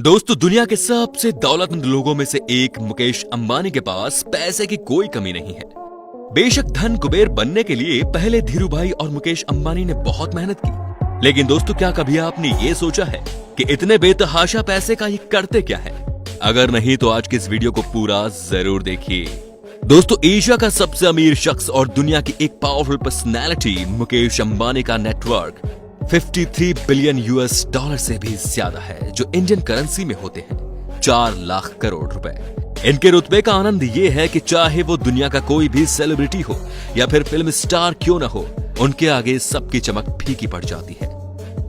दोस्तों, दुनिया के सबसे दौलतमंद लोगों में से एक मुकेश अंबानी के पास पैसे की कोई कमी नहीं है। बेशक धन कुबेर बनने के लिए पहले धीरू भाई और मुकेश अंबानी ने बहुत मेहनत की, लेकिन दोस्तों क्या कभी आपने ये सोचा है कि इतने बेतहाशा पैसे का ये करते क्या है? अगर नहीं तो आज के इस वीडियो को पूरा जरूर देखिए। दोस्तों, एशिया का सबसे अमीर शख्स और दुनिया की एक पावरफुल पर्सनैलिटी मुकेश अंबानी का नेटवर्क 53 बिलियन यूएस डॉलर से भी ज्यादा है, जो इंडियन करेंसी में होते हैं 4 लाख करोड़ रुपए। इनके रुतबे का आनंद ये है कि चाहे वो दुनिया का कोई भी सेलिब्रिटी हो या फिर फिल्म स्टार क्यों न हो, उनके आगे सबकी चमक फीकी पड़ जाती है।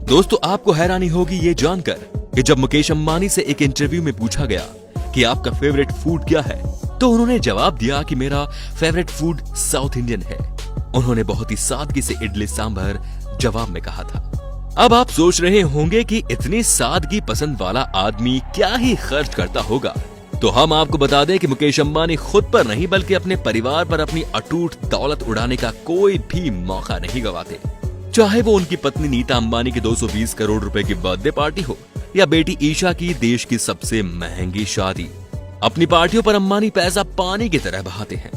दोस्तों, आपको हैरानी होगी ये जानकर कि जब मुकेश अंबानी से एक इंटरव्यू में पूछा गया कि आपका फेवरेट फूड क्या है, तो उन्होंने जवाब दिया कि मेरा फेवरेट फूड साउथ इंडियन है। उन्होंने बहुत ही सादगी से इडली सांभर जवाब में कहा था। अब आप सोच रहे होंगे कि इतनी सादगी पसंद वाला आदमी क्या ही खर्च करता होगा, तो हम आपको बता दें कि मुकेश अंबानी खुद पर नहीं बल्कि अपने परिवार पर अपनी अटूट दौलत उड़ाने का कोई भी मौका नहीं गवाते। चाहे वो उनकी पत्नी नीता अंबानी की 220 करोड़ रुपए की बर्थडे पार्टी हो या बेटी ईशा की देश की सबसे महंगी शादी, अपनी पार्टियों पर अंबानी पैसा पानी की तरह बहाते हैं।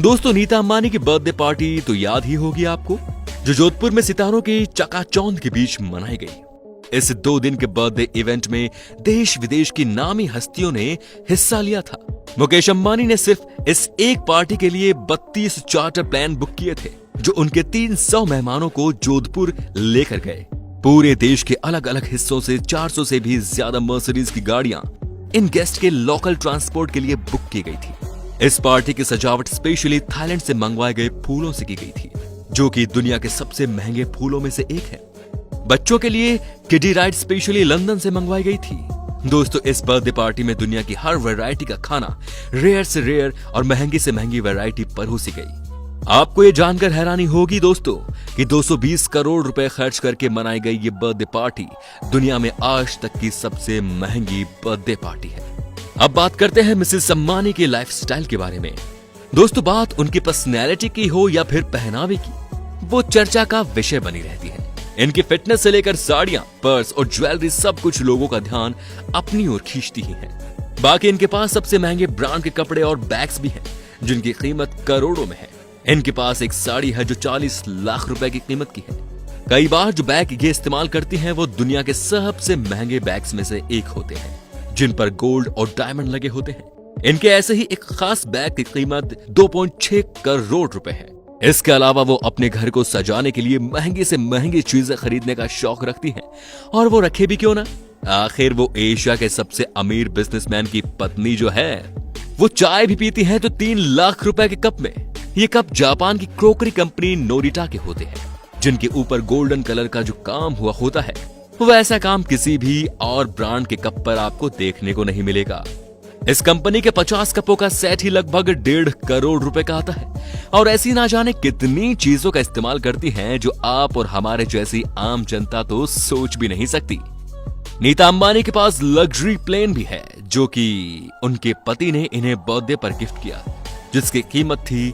दोस्तों, नीता अंबानी की बर्थडे पार्टी तो याद ही होगी आपको, जो जोधपुर में सितारों की चकाचौंध के बीच मनाई गई। इस 2 दिन के बर्थडे इवेंट में देश विदेश की नामी हस्तियों ने हिस्सा लिया था। मुकेश अंबानी ने सिर्फ इस एक पार्टी के लिए 32 चार्टर प्लेन बुक किए थे, जो उनके 300 मेहमानों को जोधपुर लेकर गए। पूरे देश के अलग अलग हिस्सों से 400 से भी ज्यादा मर्सिडीज की गाड़ियां इन गेस्ट के लोकल ट्रांसपोर्ट के लिए बुक की गई थी। इस पार्टी की सजावट स्पेशली थाईलैंड से मंगवाए गए फूलों से की गई थी, जो कि दुनिया के सबसे महंगे फूलों में से एक है। बच्चों के लिए किडी राइड स्पेशली लंदन से मंगवाई गई थी। दोस्तों, इस बर्थडे पार्टी में दुनिया की हर वैरायटी का खाना रेयर से रेयर और महंगी से महंगी वैरायटी परोसी गई। आपको ये जानकर हैरानी होगी दोस्तों कि 220 करोड़ रुपए खर्च करके मनाई गई ये बर्थडे पार्टी दुनिया में आज तक की सबसे महंगी बर्थडे पार्टी है। अब बात करते हैं मिसेस अंबानी के लाइफस्टाइल के बारे में। दोस्तों, बात उनकी पर्सनैलिटी की हो या फिर पहनावे की, वो चर्चा का विषय बनी रहती है। इनकी फिटनेस से लेकर साड़ियां, पर्स और ज्वेलरी सब कुछ लोगों का ध्यान अपनी ओर खींचती ही है। बाकी इनके पास सबसे महंगे ब्रांड के कपड़े और बैग्स भी हैं, जिनकी कीमत करोड़ों में है। इनके पास एक साड़ी है जो 40 लाख रुपए की कीमत की है। कई बार जो बैग ये इस्तेमाल करती हैं वो दुनिया के सबसे महंगे बैग्स में से एक होते हैं, जिन पर गोल्ड और डायमंड लगे होते हैं। इनके ऐसे ही एक खास बैग की कीमत 2.6 करोड़ रुपए है। इसके अलावा वो अपने घर को सजाने के लिए महंगी से महंगी चीजें खरीदने का शौक रखती हैं, और वो रखे भी क्यों ना। आखिर वो एशिया के सबसे अमीर बिजनेसमैन की पत्नी जो है, वो चाय भी पीती है तो 3 लाख रुपए के कप में। ये कप जापान की क्रोकरी कंपनी नोरिटा के होते हैं, जिनके ऊपर गोल्डन कलर का जो काम हुआ होता है, वैसा काम किसी भी और ब्रांड के कप पर आपको देखने को नहीं मिलेगा। इस कंपनी के 50 कपों का सेट ही लगभग 1.5 करोड़ रुपए का आता है, और ऐसी ना जाने कितनी चीजों का इस्तेमाल करती हैं जो आप और हमारे जैसी आम जनता तो सोच भी नहीं सकती। नीता अंबानी के पास लग्जरी प्लेन भी है, जो कि उनके पति ने इन्हें बर्थडे पर गिफ्ट किया, जिसकी कीमत थी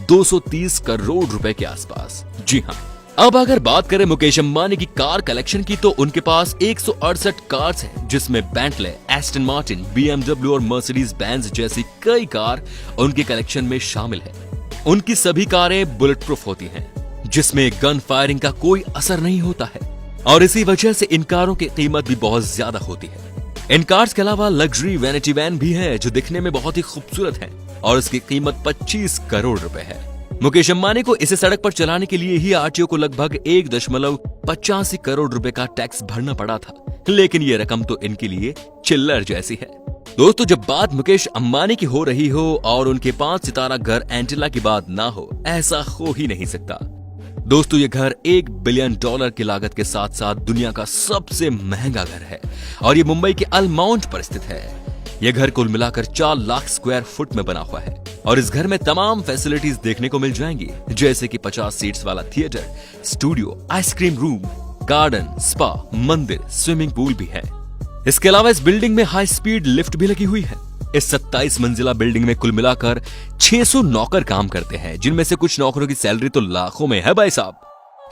230 करोड़ रुपए के आसपास। जी हाँ। अब अगर बात करें मुकेश अंबानी की कार कलेक्शन की, तो उनके पास 168 कार्स हैं, जिसमें बेंटले, एस्टन मार्टिन, BMW और मर्सिडीज बेंज जैसी कई कार उनके कलेक्शन में शामिल है। उनकी सभी कारें बुलेट प्रूफ होती हैं, जिसमें गन फायरिंग का कोई असर नहीं होता है, और इसी वजह से इन कारों की कीमत भी बहुत ज्यादा होती है। इन कार्स के अलावा लग्जरी वैनिटी वैन भी है, जो दिखने में बहुत ही खूबसूरत है, और इसकी कीमत 25 करोड़ रुपए है। मुकेश अंबानी को इसे सड़क पर चलाने के लिए ही आरटीओ को लगभग 1.85 करोड़ रुपए का टैक्स भरना पड़ा था, लेकिन ये रकम तो इनके लिए चिल्लर जैसी है। दोस्तों, जब बात मुकेश अंबानी की हो रही हो और उनके 5 सितारा घर एंटिला की बात ना हो, ऐसा हो ही नहीं सकता। दोस्तों, ये घर $1 बिलियन की लागत के साथ साथ दुनिया का सबसे महंगा घर है, और ये मुंबई के अल माउंट पर स्थित है। यह घर कुल मिलाकर 4 लाख स्क्वायर फुट में बना हुआ है, और इस घर में तमाम फैसिलिटीज देखने को मिल जाएंगी, जैसे कि 50 सीट्स वाला theatre, studio, ice cream room, garden, spa, मंदिर, स्विमिंग पूल भी है। इसके अलावा इस बिल्डिंग में हाई स्पीड लिफ्ट भी लगी हुई है। इस 27 मंजिला बिल्डिंग में कुल मिलाकर 600 नौकर काम करते हैं, जिनमें से कुछ नौकरों की सैलरी तो लाखों में है भाई साहब।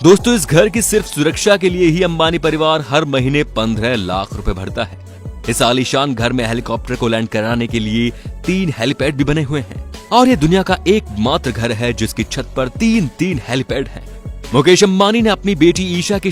दोस्तों, इस घर की सिर्फ सुरक्षा के लिए ही अंबानी परिवार हर महीने 15 लाख रुपए भरता है। इस आलीशान घर में हेलीकॉप्टर को लैंड कराने के लिए 3 हेलीपैड भी बने हुए हैं और ये दुनिया का एकमात्र घर है जिसकी छत पर 3 हेलीपैड हैं। मुकेश अंबानी ने अपनी बेटी ईशा की